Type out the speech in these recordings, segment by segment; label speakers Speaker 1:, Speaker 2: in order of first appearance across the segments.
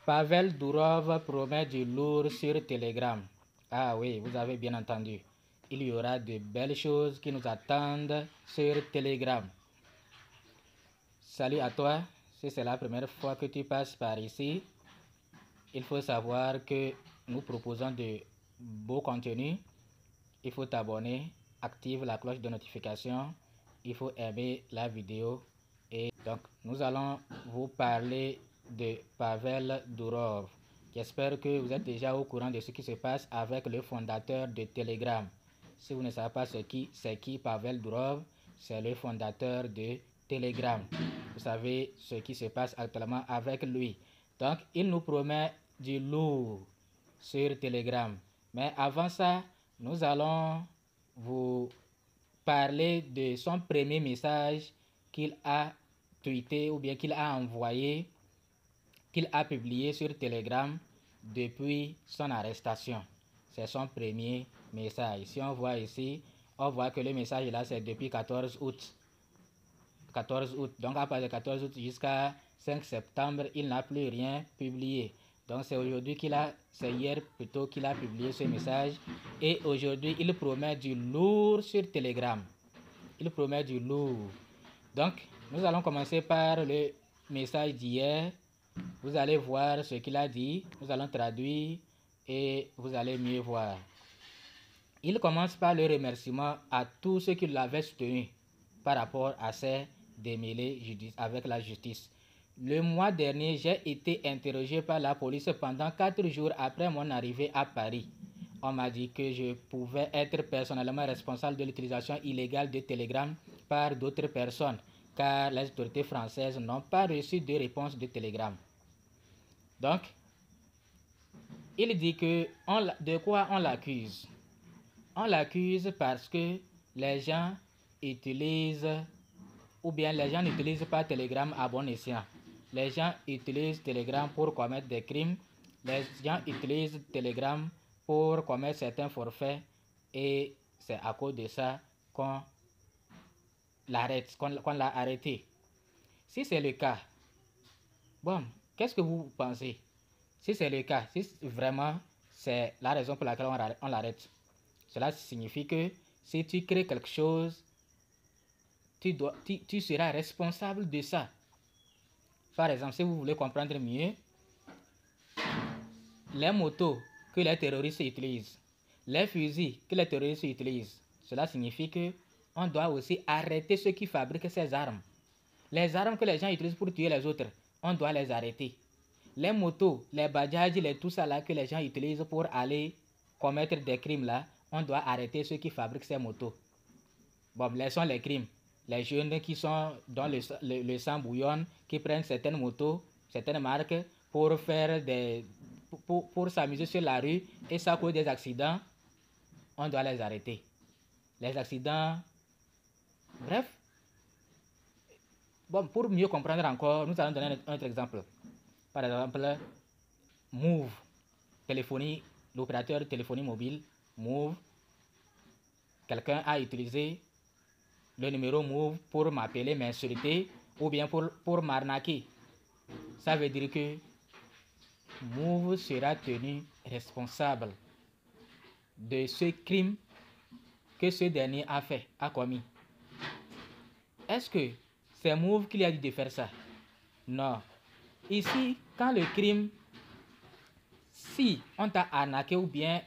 Speaker 1: Pavel Durov promet du lourd sur Telegram. Ah oui, vous avez bien entendu. Il y aura de belles choses qui nous attendent sur Telegram. Salut à toi, si c'est la première fois que tu passes par ici, il faut savoir que nous proposons de beaux contenus. Il faut t'abonner, active la cloche de notification, il faut aimer la vidéo. Et donc, nous allons vous parler de Pavel Durov. J'espère que vous êtes déjà au courant de ce qui se passe avec le fondateur de Telegram. Si vous ne savez pas c'est qui Pavel Durov, c'est le fondateur de Telegram. Vous savez ce qui se passe actuellement avec lui. Donc, il nous promet du lourd sur Telegram. Mais avant ça, nous allons vous parler de son premier message qu'il a tweeté ou bien qu'il a envoyé, qu'il a publié sur Telegram depuis son arrestation. C'est son premier message. Si on voit ici, on voit que le message là c'est depuis 14 août. 14 août. Donc à partir de 14 août jusqu'à 5 septembre, il n'a plus rien publié. Donc c'est aujourd'hui c'est hier plutôt qu'il a publié ce message. Et aujourd'hui, il promet du lourd sur Telegram. Il promet du lourd. Donc, nous allons commencer par le message d'hier. Vous allez voir ce qu'il a dit. Nous allons traduire et vous allez mieux voir. Il commence par le remerciement à tous ceux qui l'avaient soutenu par rapport à ses démêlés avec la justice. Le mois dernier, j'ai été interrogé par la police pendant 4 jours après mon arrivée à Paris. On m'a dit que je pouvais être personnellement responsable de l'utilisation illégale de Telegram par d'autres personnes, car les autorités françaises n'ont pas reçu de réponse de Telegram. Donc, il dit que de quoi on l'accuse? On l'accuse parce que les gens utilisent, ou bien les gens n'utilisent pas Telegram à bon escient. Les gens utilisent Telegram pour commettre des crimes. Les gens utilisent Telegram pour commettre certains forfaits et c'est à cause de ça qu'on l'arrête, qu'on l'a arrêté. Si c'est le cas, bon, qu'est-ce que vous pensez? Si c'est le cas, si vraiment c'est la raison pour laquelle on l'arrête, cela signifie que si tu crées quelque chose, tu seras responsable de ça. Par exemple, si vous voulez comprendre mieux, les motos que les terroristes utilisent, les fusils que les terroristes utilisent, cela signifie que on doit aussi arrêter ceux qui fabriquent ces armes. Les armes que les gens utilisent pour tuer les autres, on doit les arrêter. Les motos, les bajaj, tout ça là que les gens utilisent pour aller commettre des crimes là, on doit arrêter ceux qui fabriquent ces motos. Bon, laissons les crimes. Les jeunes qui sont dans le sang bouillonne, qui prennent certaines motos, certaines marques pour faire pour s'amuser sur la rue et ça cause des accidents, on doit les arrêter. Les accidents, bref. Bon, pour mieux comprendre encore, nous allons donner un autre exemple. Par exemple, Move, téléphonie, l'opérateur de téléphonie mobile, Move. Quelqu'un a utilisé le numéro Move pour m'appeler, m'insulter ou bien pour m'arnaquer. Ça veut dire que Move sera tenu responsable de ce crime que ce dernier a commis. Est-ce que c'est Move qui lui a dit de faire ça? Non. Ici, quand le crime, si on t'a arnaqué ou bien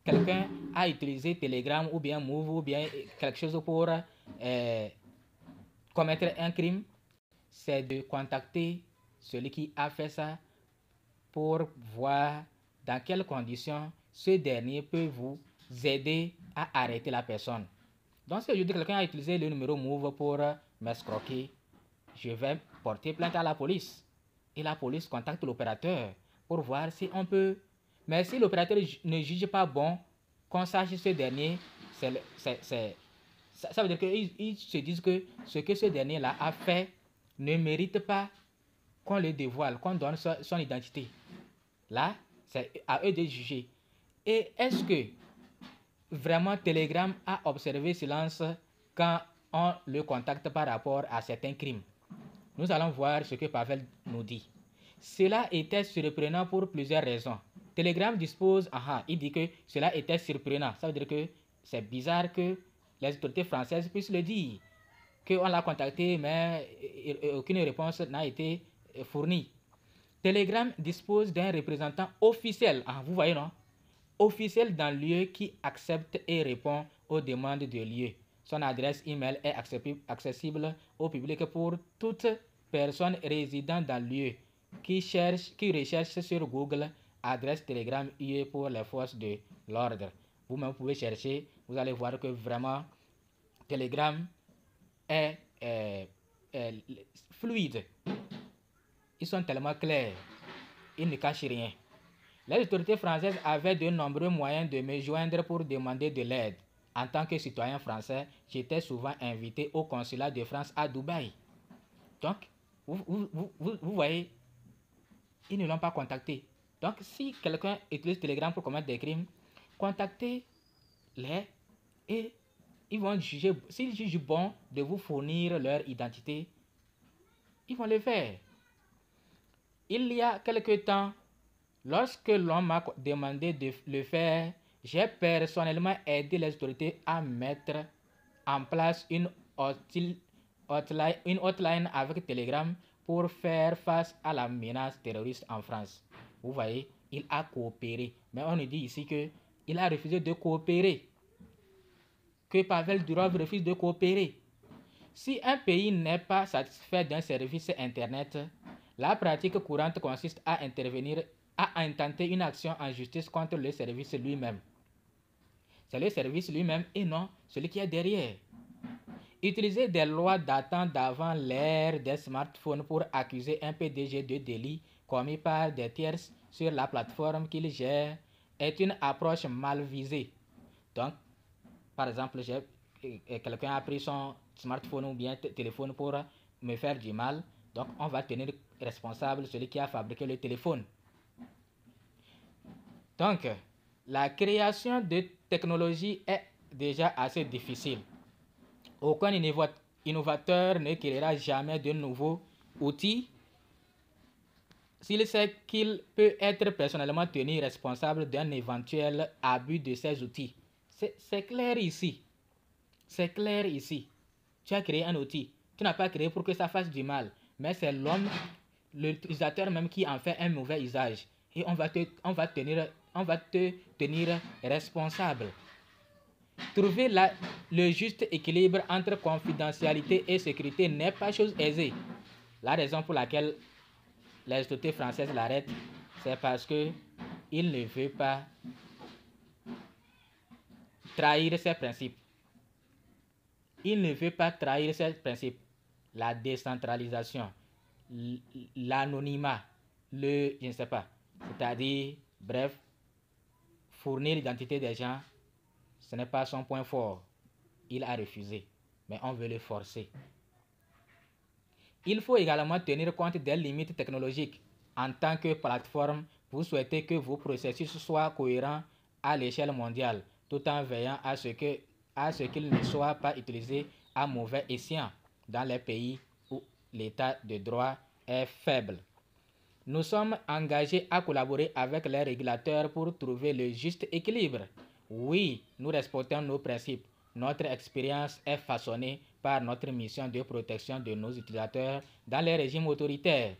Speaker 1: quelqu'un a utilisé Telegram ou bien Move ou bien quelque chose pour commettre un crime, c'est de contacter celui qui a fait ça pour voir dans quelles conditions ce dernier peut vous aider à arrêter la personne. Donc si aujourd'hui quelqu'un a utilisé le numéro Move pour m'escroquer, je vais porter plainte à la police. Et la police contacte l'opérateur pour voir si on peut. Mais si l'opérateur ne juge pas bon qu'on sache ce dernier, ça veut dire qu'ils se disent que ce que ce dernier-là a fait ne mérite pas qu'on le dévoile, qu'on donne son identité. Là, c'est à eux de juger. Et est-ce que vraiment Telegram a observé silence quand on le contacte par rapport à certains crimes? Nous allons voir ce que Pavel nous dit. Cela était surprenant pour plusieurs raisons. Telegram dispose, il dit que cela était surprenant. Ça veut dire que c'est bizarre que les autorités françaises puissent le dire. Qu'on l'a contacté, mais aucune réponse n'a été fournie. Telegram dispose d'un représentant officiel, vous voyez non? Officiel dans le lieu qui accepte et répond aux demandes de lieu. Son adresse email est accessible au public pour toute personne résidant dans le lieu qui recherche sur Google adresse Telegram UE pour les forces de l'ordre. Vous-même pouvez chercher, vous allez voir que vraiment Telegram est fluide. Ils sont tellement clairs, ils ne cachent rien. Les autorités françaises avaient de nombreux moyens de me joindre pour demander de l'aide. En tant que citoyen français, j'étais souvent invité au consulat de France à Dubaï. Donc, vous voyez, ils ne l'ont pas contacté. Donc, si quelqu'un utilise Telegram pour commettre des crimes, contactez-les et ils vont juger. S'ils jugent bon de vous fournir leur identité, ils vont le faire. Il y a quelque temps, lorsque l'on m'a demandé de le faire, j'ai personnellement aidé les autorités à mettre en place une hotline avec Telegram pour faire face à la menace terroriste en France. Vous voyez, il a coopéré. Mais on nous dit ici qu'il a refusé de coopérer. Que Pavel Durov refuse de coopérer. Si un pays n'est pas satisfait d'un service Internet, la pratique courante consiste à intervenir, à intenter une action en justice contre le service lui-même. C'est le service lui-même et non celui qui est derrière. Utiliser des lois datant d'avant l'ère des smartphones pour accuser un PDG de délit commis par des tierces sur la plateforme qu'il gère est une approche mal visée. Donc, par exemple, quelqu'un a pris son smartphone ou bien téléphone pour me faire du mal, donc on va tenir responsable celui qui a fabriqué le téléphone. Donc, la création de technologies est déjà assez difficile. Aucun innovateur ne créera jamais de nouveaux outils s'il sait qu'il peut être personnellement tenu responsable d'un éventuel abus de ces outils. C'est clair ici. C'est clair ici. Tu as créé un outil. Tu n'as pas créé pour que ça fasse du mal. Mais c'est l'homme, l'utilisateur même qui en fait un mauvais usage. Et on va te tenir responsable. Trouver le juste équilibre entre confidentialité et sécurité n'est pas chose aisée. La raison pour laquelle les autorités françaises l'arrêtent, c'est parce qu'il ne veut pas trahir ses principes. Il ne veut pas trahir ses principes. La décentralisation, l'anonymat, je ne sais pas. C'est-à-dire, bref, fournir l'identité des gens, ce n'est pas son point fort. Il a refusé, mais on veut le forcer. Il faut également tenir compte des limites technologiques. En tant que plateforme, vous souhaitez que vos processus soient cohérents à l'échelle mondiale, tout en veillant à ce qu'ils ne soient pas utilisés à mauvais escient dans les pays où l'état de droit est faible. Nous sommes engagés à collaborer avec les régulateurs pour trouver le juste équilibre. Oui, nous respectons nos principes. Notre expérience est façonnée par notre mission de protection de nos utilisateurs dans les régimes autoritaires.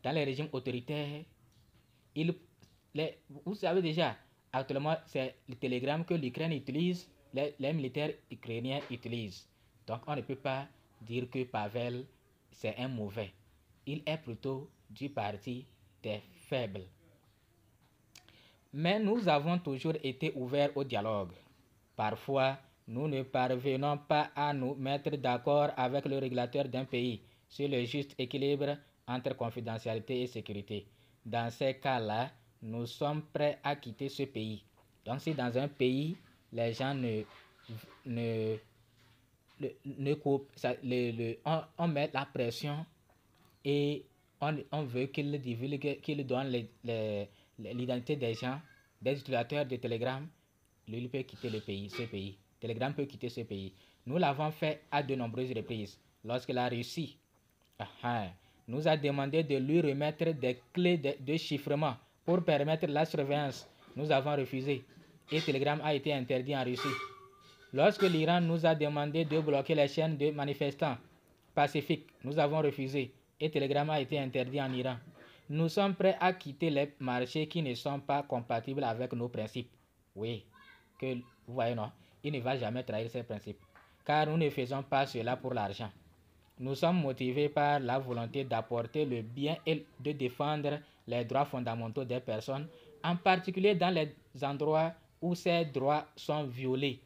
Speaker 1: Dans les régimes autoritaires, vous savez déjà, actuellement, c'est le Telegram que l'Ukraine utilise, les militaires ukrainiens utilisent. Donc, on ne peut pas dire que Pavel, c'est un mauvais. Il est plutôt du parti des faibles. Mais nous avons toujours été ouverts au dialogue. Parfois, nous ne parvenons pas à nous mettre d'accord avec le régulateur d'un pays sur le juste équilibre entre confidentialité et sécurité. Dans ces cas-là, nous sommes prêts à quitter ce pays. Donc, si dans un pays, les gens on met la pression et on veut qu'il divulgue, qu'il donne l'identité des gens, des utilisateurs de Telegram, lui peut quitter le pays, ce pays. Telegram peut quitter ce pays. Nous l'avons fait à de nombreuses reprises. Lorsque la Russie nous a demandé de lui remettre des clés de chiffrement pour permettre la surveillance. Nous avons refusé et Telegram a été interdit en Russie. Lorsque l'Iran nous a demandé de bloquer les chaînes de manifestants pacifiques, nous avons refusé et Telegram a été interdit en Iran. Nous sommes prêts à quitter les marchés qui ne sont pas compatibles avec nos principes. Oui, que vous voyez, non, il ne va jamais trahir ses principes, car nous ne faisons pas cela pour l'argent. Nous sommes motivés par la volonté d'apporter le bien et de défendre les droits fondamentaux des personnes, en particulier dans les endroits où ces droits sont violés.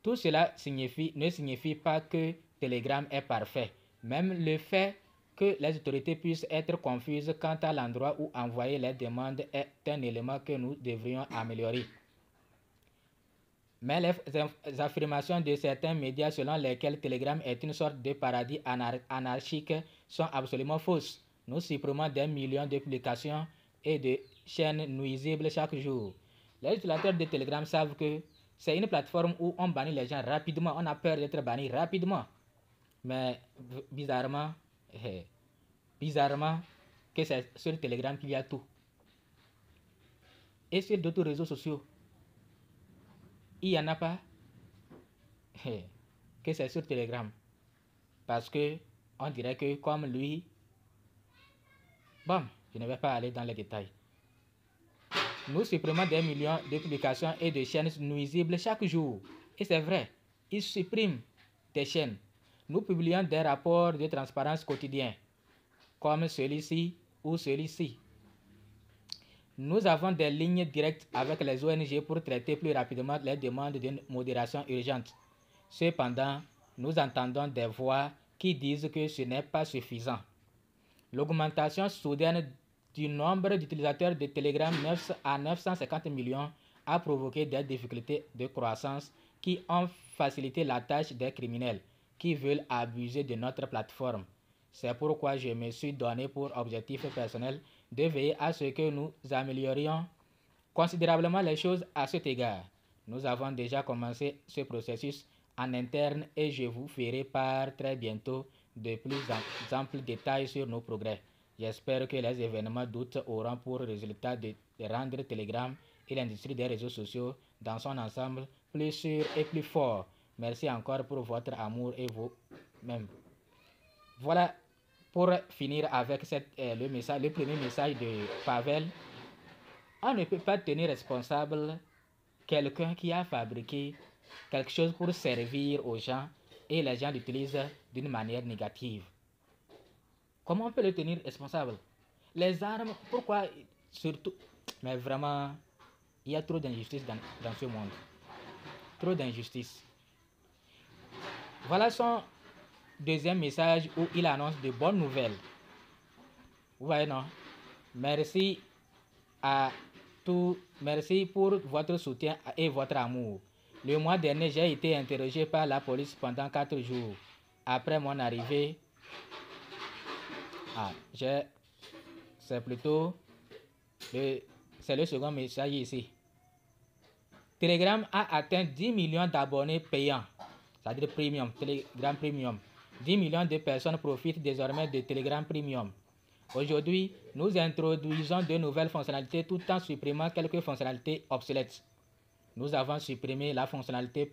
Speaker 1: Tout cela ne signifie pas que Telegram est parfait. Même le fait que les autorités puissent être confuses quant à l'endroit où envoyer les demandes est un élément que nous devrions améliorer. Mais les affirmations de certains médias selon lesquelles Telegram est une sorte de paradis anarchique sont absolument fausses. Nous supprimons des millions de publications et de chaînes nuisibles chaque jour. Les utilisateurs de Telegram savent que c'est une plateforme où on bannit les gens rapidement, on a peur d'être banni rapidement. Mais bizarrement, que c'est sur Telegram qu'il y a tout. Et sur d'autres réseaux sociaux, il n'y en a pas. Que c'est sur Telegram. Parce que on dirait que comme lui, bon, je ne vais pas aller dans les détails. Nous supprimons des millions de publications et de chaînes nuisibles chaque jour. Et c'est vrai, ils suppriment des chaînes. Nous publions des rapports de transparence quotidiens, comme celui-ci ou celui-ci. Nous avons des lignes directes avec les ONG pour traiter plus rapidement les demandes de modération urgente. Cependant, nous entendons des voix qui disent que ce n'est pas suffisant. L'augmentation soudaine du nombre d'utilisateurs de Telegram à 950 millions a provoqué des difficultés de croissance qui ont facilité la tâche des criminels qui veulent abuser de notre plateforme. C'est pourquoi je me suis donné pour objectif personnel de veiller à ce que nous améliorions considérablement les choses à cet égard. Nous avons déjà commencé ce processus en interne et je vous ferai part très bientôt de plus amples détails sur nos progrès. J'espère que les événements d'août auront pour résultat de rendre Telegram et l'industrie des réseaux sociaux dans son ensemble plus sûrs et plus forts. Merci encore pour votre amour et vous-même. Voilà, pour finir avec le premier message de Pavel. On ne peut pas tenir responsable quelqu'un qui a fabriqué quelque chose pour servir aux gens et les gens l'utilisent d'une manière négative. Comment on peut le tenir responsable? Les armes, pourquoi surtout? Mais vraiment, il y a trop d'injustice dans ce monde. Trop d'injustice. Voilà son deuxième message où il annonce de bonnes nouvelles. Vous voyez, non? Merci à tous. Merci pour votre soutien et votre amour. Le mois dernier, j'ai été interrogé par la police pendant 4 jours. Après mon arrivée, c'est plutôt c'est le second message ici. Telegram a atteint 10 millions d'abonnés payants, c'est-à-dire premium, Telegram Premium. 10 millions de personnes profitent désormais de Telegram Premium. Aujourd'hui, nous introduisons de nouvelles fonctionnalités tout en supprimant quelques fonctionnalités obsolètes. Nous avons supprimé la fonctionnalité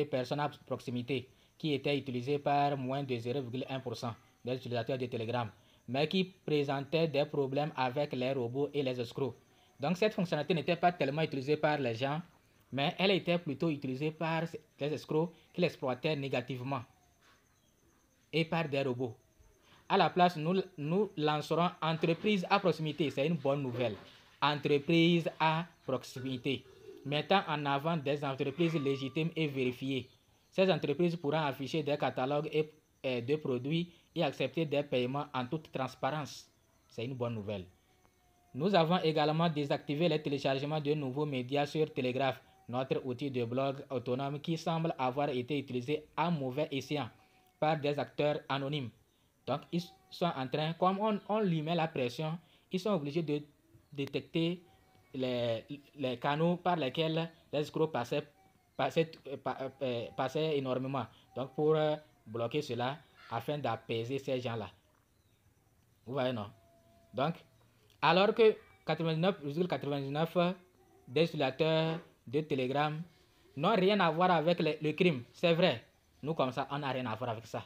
Speaker 1: personne à proximité qui était utilisée par moins de 0,1% des utilisateurs de Telegram, mais qui présentait des problèmes avec les robots et les escrocs. Donc cette fonctionnalité n'était pas tellement utilisée par les gens, mais elle était plutôt utilisée par les escrocs qui l'exploitaient négativement et par des robots. À la place, nous lancerons entreprise à proximité. C'est une bonne nouvelle. Entreprise à proximité, mettant en avant des entreprises légitimes et vérifiées. Ces entreprises pourront afficher des catalogues de produits et accepter des paiements en toute transparence. C'est une bonne nouvelle. Nous avons également désactivé les téléchargements de nouveaux médias sur Telegraph, notre outil de blog autonome qui semble avoir été utilisé à mauvais escient par des acteurs anonymes. Donc, ils sont en train, comme on lui met la pression, ils sont obligés de détecter les canaux par lesquels les escrocs passaient énormément. Donc, pour bloquer cela, afin d'apaiser ces gens-là. Vous voyez, non? Donc, alors que 99,99% des utilisateurs de Telegram n'ont rien à voir avec le crime, c'est vrai. Nous, comme ça, on n'a rien à voir avec ça.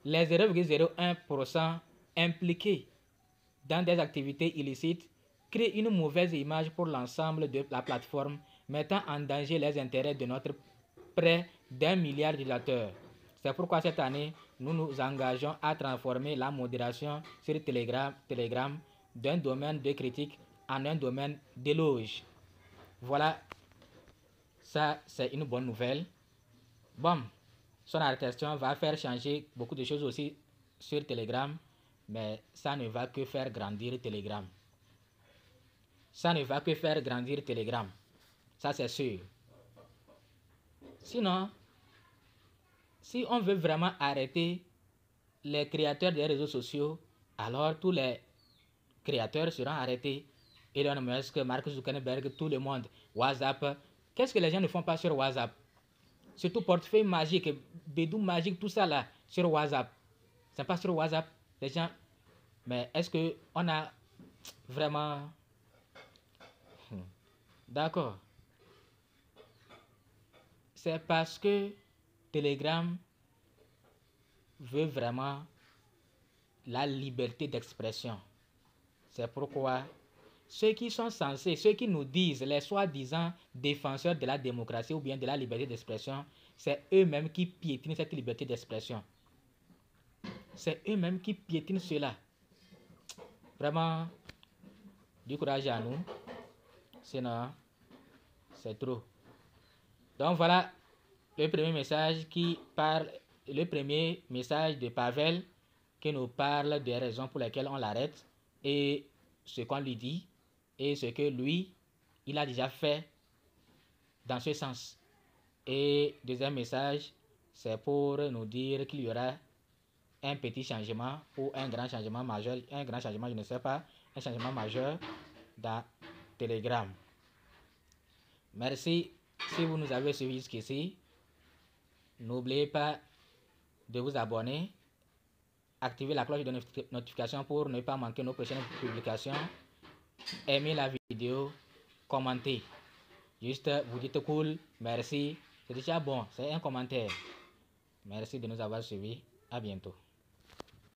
Speaker 1: Les 0,01% impliqués dans des activités illicites créent une mauvaise image pour l'ensemble de la plateforme, mettant en danger les intérêts de notre près d'1 milliard d'utilisateurs. C'est pourquoi cette année, nous nous engageons à transformer la modération sur Telegram d'un domaine de critique en un domaine d'éloge. Voilà, ça c'est une bonne nouvelle. Bon, son arrestation va faire changer beaucoup de choses aussi sur Telegram, mais ça ne va que faire grandir Telegram. Ça ne va que faire grandir Telegram. Ça c'est sûr. Sinon, si on veut vraiment arrêter les créateurs des réseaux sociaux, alors tous les créateurs seront arrêtés. Elon Musk, Mark Zuckerberg, tout le monde. WhatsApp. Qu'est-ce que les gens ne font pas sur WhatsApp? Surtout portefeuille magique, bédou magique, tout ça là, sur WhatsApp. C'est pas sur WhatsApp, les gens. Mais est-ce qu'on a vraiment... D'accord. C'est parce que Telegram veut vraiment la liberté d'expression. C'est pourquoi ceux qui sont censés, ceux qui nous disent, les soi-disant défenseurs de la démocratie ou bien de la liberté d'expression, c'est eux-mêmes qui piétinent cette liberté d'expression. C'est eux-mêmes qui piétinent cela. Vraiment, du courage à nous. Sinon, c'est trop. Donc voilà le premier message le premier message de Pavel qui nous parle des raisons pour lesquelles on l'arrête et ce qu'on lui dit et ce que lui, il a déjà fait dans ce sens. Et deuxième message, c'est pour nous dire qu'il y aura un petit changement ou un grand changement majeur, un grand changement, je ne sais pas, un changement majeur dans Telegram. Merci si vous nous avez suivis jusqu'ici. N'oubliez pas de vous abonner, activer la cloche de notification pour ne pas manquer nos prochaines publications, aimer la vidéo, commenter. Juste vous dites cool, merci, c'est déjà bon, c'est un commentaire. Merci de nous avoir suivis, à bientôt.